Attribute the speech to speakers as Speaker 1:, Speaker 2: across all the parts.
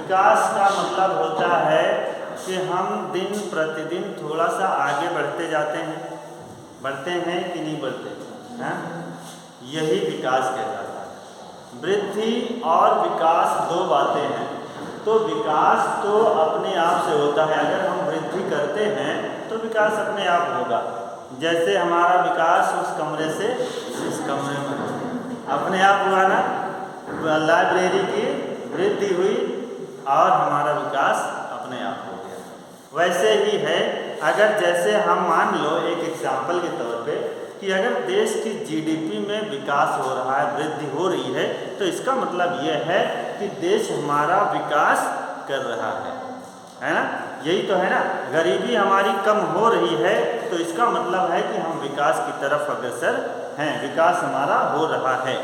Speaker 1: विकास का मतलब होता है कि हम दिन प्रतिदिन थोड़ा सा आगे बढ़ते जाते हैं। बढ़ते हैं कि नहीं बढ़ते हैं? यही विकास कहलाता है। वृद्धि और विकास दो बातें हैं। तो विकास तो अपने आप से होता है, अगर हम वृद्धि करते हैं तो विकास अपने आप होगा। जैसे हमारा विकास उस कमरे से इस कमरे में अपने आप हुआ ना, लाइब्रेरी की वृद्धि हुई और हमारा विकास अपने आप हो गया। वैसे ही है, अगर जैसे हम मान लो एक एग्जाम्पल के तौर पे कि अगर देश की जीडीपी में विकास हो रहा है, वृद्धि हो रही है, तो इसका मतलब यह है कि देश हमारा विकास कर रहा है ना? यही तो है ना। गरीबी हमारी कम हो रही है तो इसका मतलब है कि हम विकास की तरफ अग्रसर हैं, विकास हमारा हो रहा है।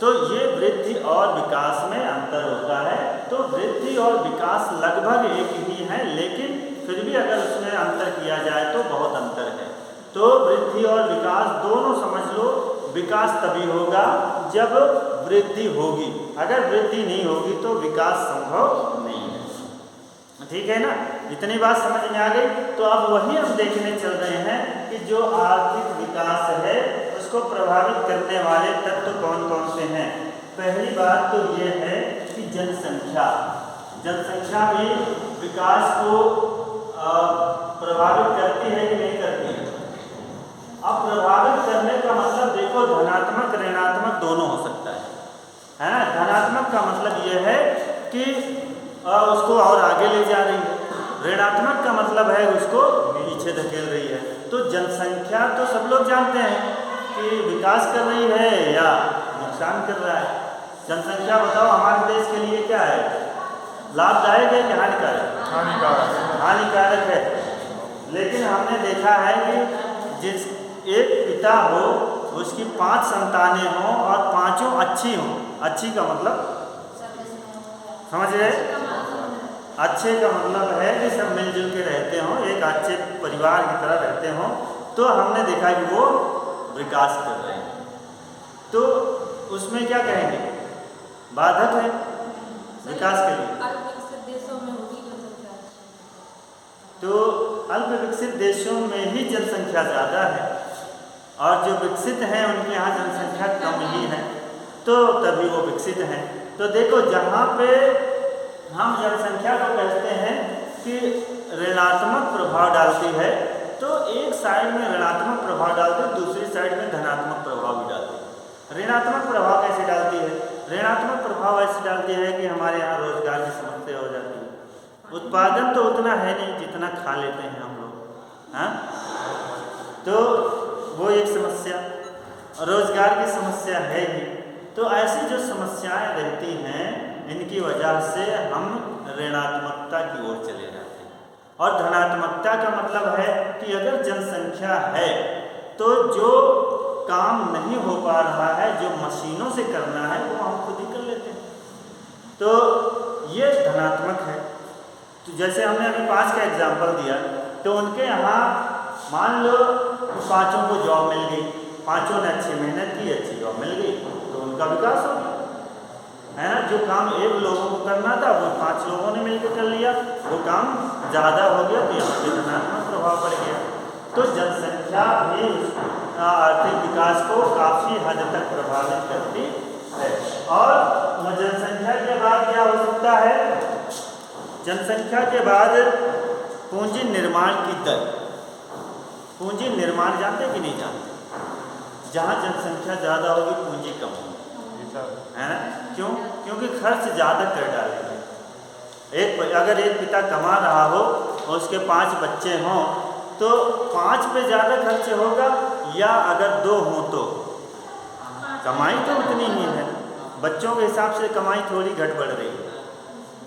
Speaker 1: तो ये वृद्धि और विकास में अंतर होता है। तो वृद्धि और विकास लगभग एक ही है, लेकिन फिर भी अगर उसमें अंतर किया जाए तो बहुत अंतर है। तो वृद्धि और विकास दोनों समझ लो, विकास तभी होगा जब वृद्धि होगी। अगर वृद्धि नहीं होगी तो विकास संभव नहीं है। ठीक है ना? इतनी बात समझ में आ गई। तो अब वही हम देखने चल रहे हैं कि जो आर्थिक विकास है उसको प्रभावित करने वाले तत्व कौन कौन से हैं। पहली बात तो ये है कि जनसंख्या भी विकास को प्रभावित करती है कि नहीं करती है? अब प्रभावित करने का मतलब देखो, धनात्मक ऋणात्मक दोनों हो सकता है ना? धनात्मक का मतलब ये है कि उसको और आगे ले जा रही है, ऋणात्मक का मतलब है उसको पीछे धकेल रही है। तो जनसंख्या तो सब लोग जानते हैं कि विकास कर रही है या नुकसान कर रहा है। जनसंख्या बताओ हमारे देश के लिए क्या है? लाभदायक है कि हानिकारक? हानिकारक है। लेकिन हमने देखा है कि जिस एक पिता हो, उसकी 5 संतानें हों और पांचों अच्छी हों। अच्छी का मतलब समझ रहे? अच्छे का मतलब है कि सब मिलजुल के रहते हों, एक अच्छे परिवार की तरह रहते हों, तो हमने देखा कि वो विकास कर रहे हैं। तो उसमें क्या कहेंगे? बाधक है विकास के लिए।
Speaker 2: अल्प विकसित देशों में होगी जनसंख्या,
Speaker 1: तो अल्प विकसित देशों में ही जनसंख्या ज़्यादा है और जो विकसित हैं उनके यहाँ जनसंख्या कम ही है, तो तभी वो विकसित हैं। तो देखो, जहाँ पे हम जनसंख्या को कहते हैं कि ऋणात्मक प्रभाव डालती है, तो एक साइड में ऋणात्मक प्रभाव डालती है, दूसरी साइड में धनात्मक प्रभाव भी डालती है। ऋणात्मक प्रभाव कैसे डालती है? ऋणात्मक प्रभाव ऐसे डालती है कि हमारे यहाँ रोजगार की समस्या हो जाती है। उत्पादन तो उतना है नहीं जितना खा लेते हैं हम लोग, हाँ? तो वो एक समस्या, रोजगार की समस्या है ही। तो ऐसी जो समस्याएं रहती हैं, इनकी वजह से हम ऋणात्मकता की ओर चले जाते हैं। और धनात्मकता का मतलब है कि अगर जनसंख्या है तो जो काम नहीं हो पा रहा है, जो मशीनों से करना है, वो हम खुद ही कर लेते हैं, तो ये धनात्मक है। तो जैसे हमने अभी 5 का एग्जाम्पल दिया, तो उनके यहाँ मान लो 5 को जॉब मिल गई, 5 ने अच्छी मेहनत की, अच्छी जॉब मिल गई, तो उनका विकास हो गया, है ना? जो काम 1 लोगों को करना था वो 5 लोगों ने मिलकर कर लिया, वो काम ज़्यादा हो गया, तो यहाँ पे धनात्मक प्रभाव पड़ गया। तो जनसंख्या भी आर्थिक विकास को काफ़ी हद तक प्रभावित करती है। और जनसंख्या के बाद क्या हो सकता है? जनसंख्या के बाद पूंजी निर्माण की दर। पूंजी निर्माण जानते कि नहीं जानते? जहाँ जनसंख्या ज़्यादा होगी पूंजी कम होगी, है ना? क्यों? क्योंकि खर्च ज़्यादा कर डालेंगे। अगर एक पिता कमा रहा हो और उसके 5 बच्चे हों, तो 5 पे ज़्यादा खर्च होगा, या अगर 2 हों तो कमाई तो उतनी ही है। बच्चों के हिसाब से कमाई थोड़ी घट बढ़ रही है।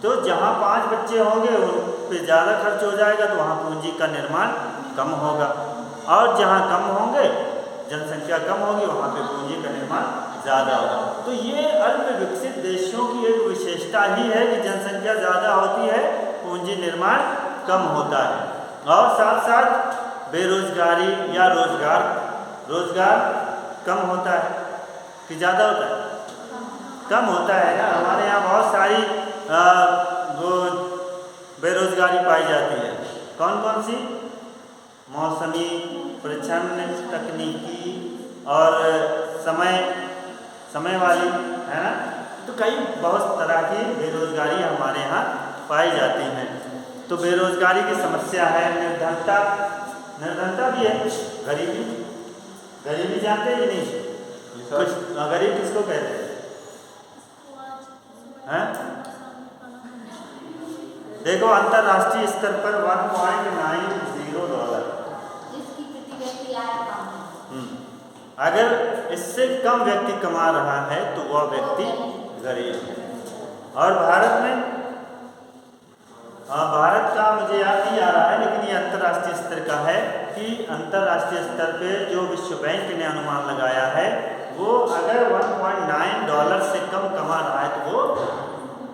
Speaker 1: तो जहाँ 5 बच्चे होंगे उन पे ज़्यादा खर्च हो जाएगा, तो वहाँ पूंजी का निर्माण कम होगा। और जहाँ कम होंगे, जनसंख्या कम होगी, वहाँ पे पूंजी का निर्माण ज़्यादा होगा। तो ये अल्प विकसित देशों की एक विशेषता ही है कि जनसंख्या ज़्यादा होती है, पूंजी निर्माण कम होता है। और साथ साथ बेरोजगारी या रोजगार कम होता है कि ज़्यादा होता है? कम होता है ना। हमारे यहाँ बहुत सारी वो बेरोजगारी पाई जाती है। कौन कौन सी? मौसमी, प्रच्छन्न, तकनीकी और समय वाली, है ना। तो कई बहुत तरह की बेरोजगारी हमारे यहाँ पाई जाती हैं। तो बेरोजगारी की समस्या है, निर्धनता भी है, गरीबी जानते हैं कि नहीं? गरीब किसको कहते हैं? देखो अंतरराष्ट्रीय स्तर पर $1.90। अगर इससे कम व्यक्ति कमा रहा है तो वह व्यक्ति गरीब है। और भारत में, भारत का मुझे याद नहीं आ रहा है, लेकिन ये अंतर्राष्ट्रीय स्तर का है कि अंतर्राष्ट्रीय स्तर पे जो विश्व बैंक ने अनुमान लगाया है, वो अगर $1.9 से कम कमा रहा है तो वो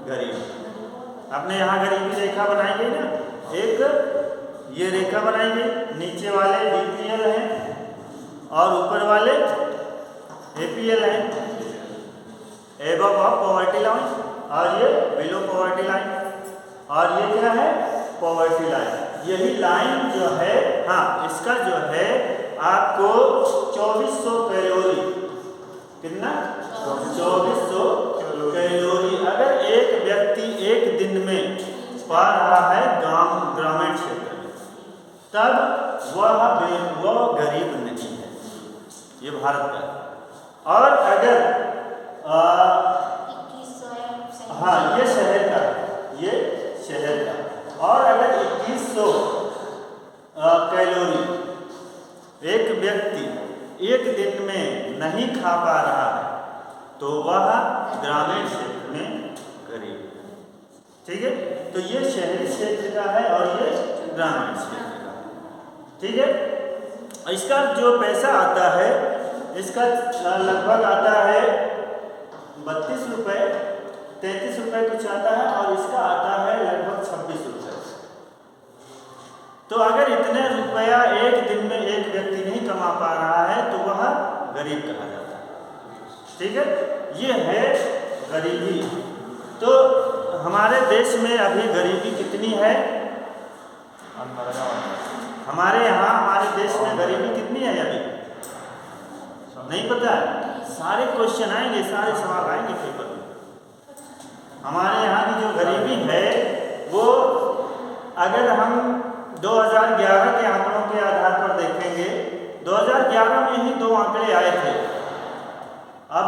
Speaker 1: गरीब है। अपने यहाँ गरीबी रेखा बनाई गई ना, एक ये रेखा बनाई गई, नीचे वाले BPL हैं और ऊपर वाले APL हैं, एबव ऑफ पॉवर्टी लाइन, और ये बिलो पॉवर्टी लाइन, और ये क्या है? Poverty line. यही लाइन जो है, हाँ, इसका जो है आपको 2400 कैलोरी, कितना? 2400 कैलोरी अगर एक व्यक्ति एक दिन में पा रहा है ग्रामीण क्षेत्र में, तब वह गरीब नहीं है। ये भारत का। और अगर हाँ, ये शहर का, और अगर 2100 कैलोरी एक व्यक्ति एक दिन में नहीं खा पा रहा है तो वह ग्रामीण क्षेत्र में गरीब है। ठीक है, तो ये शहरी क्षेत्र का है और ये ग्रामीण क्षेत्र का है। ठीक है, इसका जो पैसा आता है, इसका लगभग आता है 32 रुपये, 33 रुपये कुछ आता है, और इसका आता है लगभग 26 रुपये। तो अगर इतने रुपया एक दिन में एक व्यक्ति नहीं कमा पा रहा है तो वह गरीब कहा जाता है। ठीक है, ये है गरीबी। तो हमारे देश में अभी गरीबी कितनी है? हमारे यहाँ, हमारे देश में गरीबी कितनी है अभी? नहीं पता है? सारे क्वेश्चन आएंगे, सारे सवाल आएंगे पेपर में। हमारे यहाँ की जो गरीबी है वो, अगर हम 2011 के आंकड़ों के आधार पर देखेंगे, 2011 में ही 2 आंकड़े आए थे। अब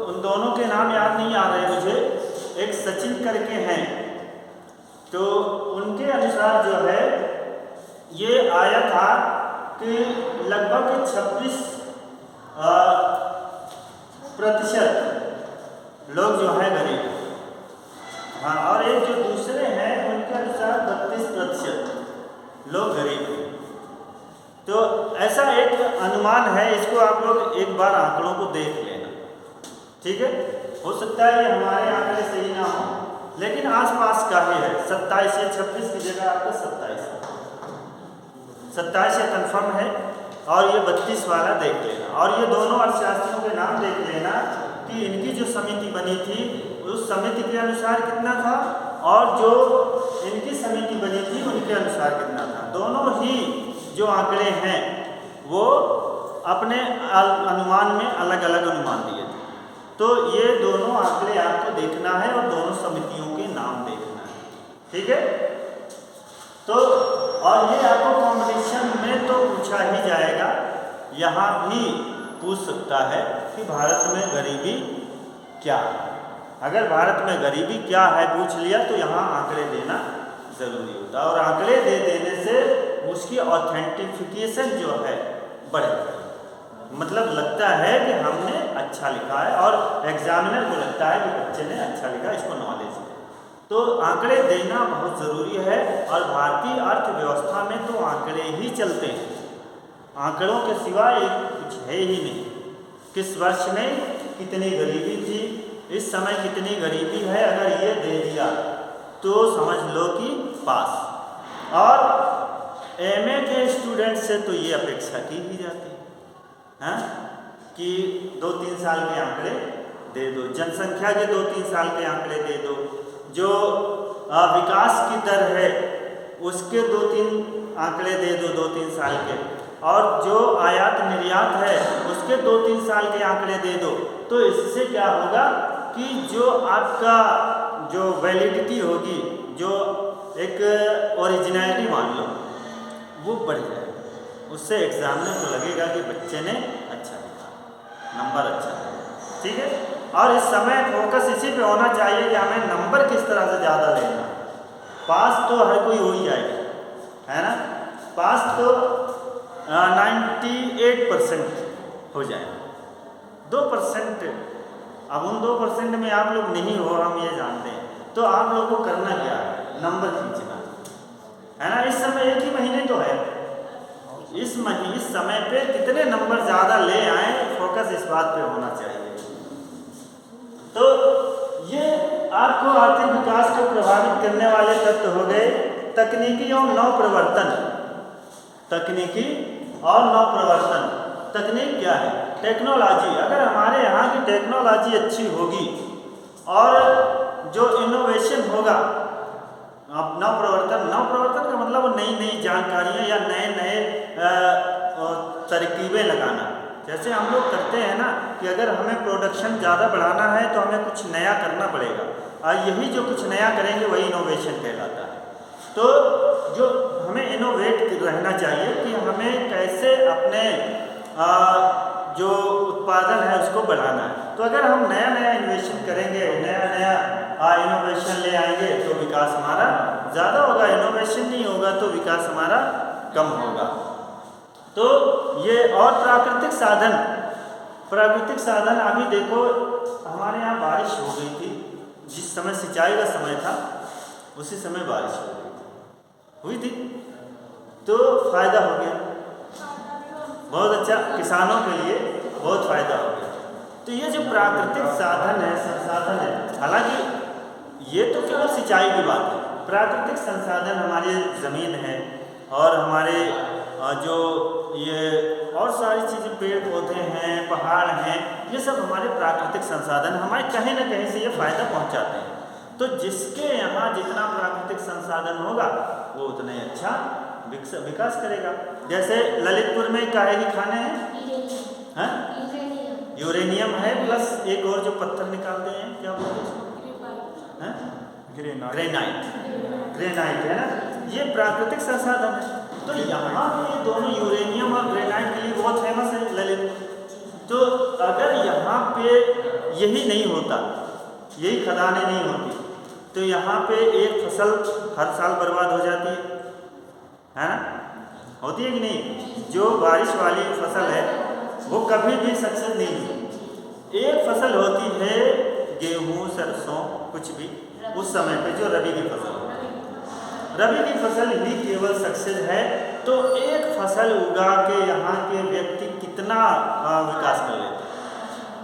Speaker 1: उन दोनों के नाम याद नहीं आ रहे मुझे, एक सचिन करके हैं, तो उनके अनुसार जो है ये आया था कि लगभग 26% लोग जो है गरीब। हाँ, और एक जो दूसरे हैं उनके अनुसार 32% लोग गरीब हैं। तो ऐसा एक अनुमान है, इसको आप लोग एक बार आंकड़ों को देख लेना। ठीक है, हो सकता है ये हमारे आंकड़े सही ना हो, लेकिन आसपास का ही है। 27 या 26 की जगह आपका 27 से कन्फर्म है, और ये 32 वाला देख लेना। और ये दोनों अर्थशास्त्रियों के नाम देख लेना कि इनकी जो समिति बनी थी उस समिति के अनुसार कितना था, और जो इनकी समिति बनी थी उनके अनुसार कितना था। दोनों ही जो आंकड़े हैं वो अपने अनुमान में अलग अलग अनुमान दिए थे। तो ये दोनों आंकड़े आपको देखना है और दोनों समितियों के नाम देखना है। ठीक है, तो और ये आपको कंपटीशन में तो पूछा ही जाएगा, यहाँ भी पूछ सकता है कि भारत में गरीबी क्या है। अगर भारत में गरीबी क्या है पूछ लिया तो यहाँ आंकड़े देना ज़रूरी होता है, और आंकड़े दे देने से उसकी ऑथेंटिफिकेशन जो है बढ़ेगा। मतलब लगता है कि हमने अच्छा लिखा है, और एग्जामिनर को लगता है कि बच्चे ने अच्छा लिखा, इसको नॉलेज है। तो आंकड़े देना बहुत ज़रूरी है, और भारतीय अर्थव्यवस्था में तो आंकड़े ही चलते हैं। आंकड़ों के सिवाय कुछ है ही नहीं। किस वर्ष में कितनी गरीबी थी, इस समय कितनी गरीबी है, अगर ये दे दिया तो समझ लो कि पास। और एमए के स्टूडेंट से तो ये अपेक्षा की ही जाती है कि 2-3 साल के आंकड़े दे दो, जनसंख्या के 2-3 साल के आंकड़े दे दो, जो विकास की दर है उसके 2-3 आंकड़े दे दो 2-3 साल के, और जो आयात निर्यात है उसके 2-3 साल के आंकड़े दे दो, तो इससे क्या होगा कि जो आपका जो वैलिडिटी होगी, जो एक ओरिजिनलिटी मान लो, वो बढ़ जाएगी। उससे एग्जामिनर को लगेगा कि बच्चे ने अच्छा लिखा, नंबर अच्छा है। ठीक है, और इस समय फोकस इसी पे होना चाहिए कि हमें नंबर किस तरह से ज़्यादा लेना। पास तो हर कोई हो ही जाएगा, है ना, पास तो 98% हो जाएगा। 2%, अब उन 2% में आप लोग नहीं हो, हम ये जानते हैं, तो आप लोगों को करना क्या है, नंबर खींचना है ना। इस समय एक ही महीने तो है, इस समय पे कितने नंबर ज़्यादा ले आए, फोकस इस बात पे होना चाहिए। तो ये आपको आर्थिक विकास को प्रभावित करने वाले तत्व हो गए तकनीकी और नवप्रवर्तन। तकनीकी और नवप्रवर्तन, तकनीक क्या है, टेक्नोलॉजी। अगर हमारे यहाँ की टेक्नोलॉजी अच्छी होगी और जो इनोवेशन होगा, नवप्रवर्तन का मतलब नई नई जानकारियाँ या नए नए तरकीबें लगाना। जैसे हम लोग करते हैं ना कि अगर हमें प्रोडक्शन ज़्यादा बढ़ाना है तो हमें कुछ नया करना पड़ेगा, और यही जो कुछ नया करेंगे वही इनोवेशन कहलाता है। तो जो हमें इनोवेट रहना चाहिए कि हमें कैसे अपने जो उत्पादन है उसको बढ़ाना है। तो अगर हम नया नया इन्वेशन करेंगे, नया नया इनोवेशन ले आएंगे तो विकास हमारा ज़्यादा होगा। इनोवेशन नहीं होगा तो विकास हमारा कम होगा। तो ये और प्राकृतिक साधन अभी देखो हमारे यहाँ बारिश हो गई थी, जिस समय सिंचाई का समय था उसी समय बारिश हुई थी, तो फायदा हो गया, बहुत अच्छा, किसानों के लिए बहुत फायदा हो गया। तो ये जो प्राकृतिक साधन है, संसाधन है, हालांकि ये तो केवल सिंचाई की बात है, प्राकृतिक संसाधन हमारी ज़मीन है और हमारे जो ये और सारी चीज़ें, पेड़ पौधे हैं, पहाड़ हैं, ये सब हमारे प्राकृतिक संसाधन हमारे कहीं ना कहीं से ये फ़ायदा पहुंचाते हैं। तो जिसके यहाँ जितना प्राकृतिक संसाधन होगा वो उतना ही अच्छा विकास करेगा। जैसे ललितपुर में काहे की खाने हैं, यूरेनियम है, प्लस एक और जो पत्थर निकालते हैं, क्या बोलते हैं, ग्रेनाइट है ना, ये प्राकृतिक संसाधन है। तो यहाँ ये दोनों यूरेनियम और ग्रेनाइट के लिए बहुत फेमस है ललितपुर। तो अगर यहाँ पे यही नहीं होता, यही खदानें नहीं होती, तो यहाँ पे एक फसल हर साल बर्बाद हो जाती है ना, होती है कि नहीं। जो बारिश वाली फसल है वो कभी भी सक्सेस नहीं होती। एक फसल होती है गेहूँ, सरसों, कुछ भी उस समय पे जो रबी की फसल होती है, रबी की फसल ही केवल सक्सेस है। तो एक फसल उगा के यहाँ के व्यक्ति कितना विकास कर लेते हैं,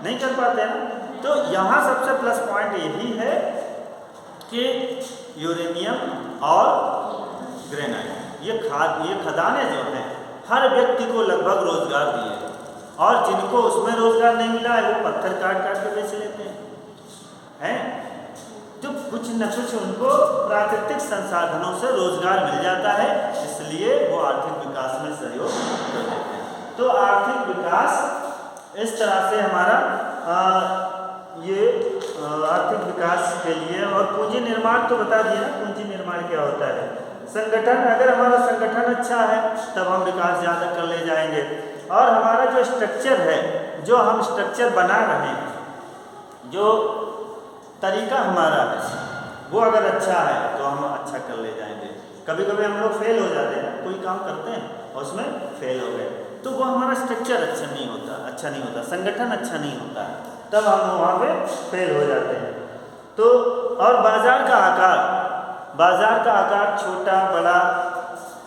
Speaker 1: नहीं कर पाते हैं ना। तो यहाँ सबसे प्लस पॉइंट यही है कि यूरेनियम और ग्रेनाइट, ये खदानें जो हैं हर व्यक्ति को लगभग रोजगार दिए, और जिनको उसमें रोजगार नहीं मिला है वो पत्थर काट काट के बेच लेते हैं। तो कुछ न कुछ उनको प्राकृतिक संसाधनों से रोजगार मिल जाता है, इसलिए वो आर्थिक विकास में सहयोग कर देते हैं। तो आर्थिक विकास इस तरह से हमारा ये आर्थिक विकास के लिए। और पूंजी निर्माण तो बता दिया ना, पूंजी निर्माण क्या होता है। संगठन, अगर हमारा संगठन अच्छा है तब हम विकास ज़्यादा कर ले जाएंगे, और हमारा जो स्ट्रक्चर है, जो हम स्ट्रक्चर बना रहे हैं, जो तरीका हमारा है, वो अगर अच्छा है तो हम अच्छा कर ले जाएंगे। कभी कभी हम लोग फेल हो जाते हैं, कोई काम करते हैं और उसमें फेल हो गए, तो वो हमारा स्ट्रक्चर अच्छा नहीं होता, संगठन अच्छा नहीं होता, तब हम वहाँ पे फेल हो जाते हैं। तो और बाज़ार का आकार छोटा बड़ा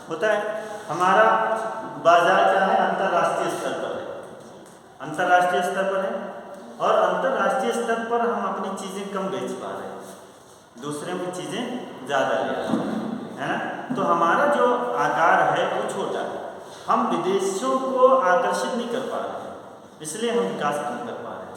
Speaker 1: होता है। हमारा बाज़ार क्या है, अंतर्राष्ट्रीय स्तर पर है, और अंतर्राष्ट्रीय स्तर पर हम अपनी चीज़ें कम बेच पा रहे हैं, दूसरे की चीज़ें ज़्यादा ले रहे हैं, है ना। तो हमारा जो आकार है वो छोटा है, हम विदेशों को आकर्षित नहीं कर पा रहे हैं, इसलिए हम विकास नहीं कर पा रहे हैं,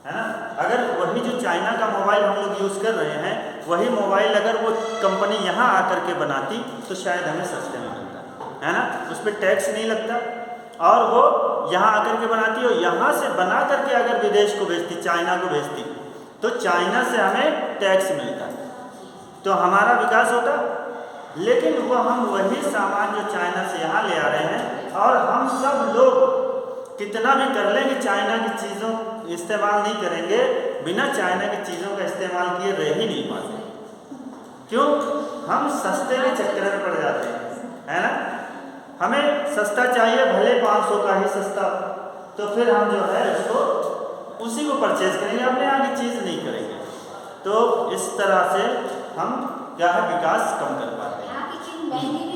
Speaker 1: है ना। अगर वही जो चाइना का मोबाइल हम लोग यूज़ कर रहे हैं वही मोबाइल अगर वो कंपनी यहाँ आकर के बनाती तो शायद हमें सस्ते में मिलता, है ना। उस पर टैक्स नहीं लगता, और वो यहाँ आकर के बनाती और यहाँ से बना करके अगर विदेश को भेजती, चाइना को भेजती, तो चाइना से हमें टैक्स मिलता, तो हमारा विकास होता। लेकिन वो हम वही सामान जो चाइना से यहाँ ले आ रहे हैं, और हम सब लोग कितना भी कर लेंगे चाइना की चीज़ों इस्तेमाल नहीं करेंगे, बिना चाइना की चीज़ों का इस्तेमाल किए रह ही नहीं पाते। क्यों? हम सस्ते के चक्कर में पड़ जाते हैं, है ना। हमें सस्ता चाहिए, भले 500 का ही सस्ता, तो फिर हम जो है उसको उसी को परचेज करेंगे, अपने यहाँ की चीज़ नहीं करेंगे। तो इस तरह से हम क्या है विकास कम कर पाते हैं।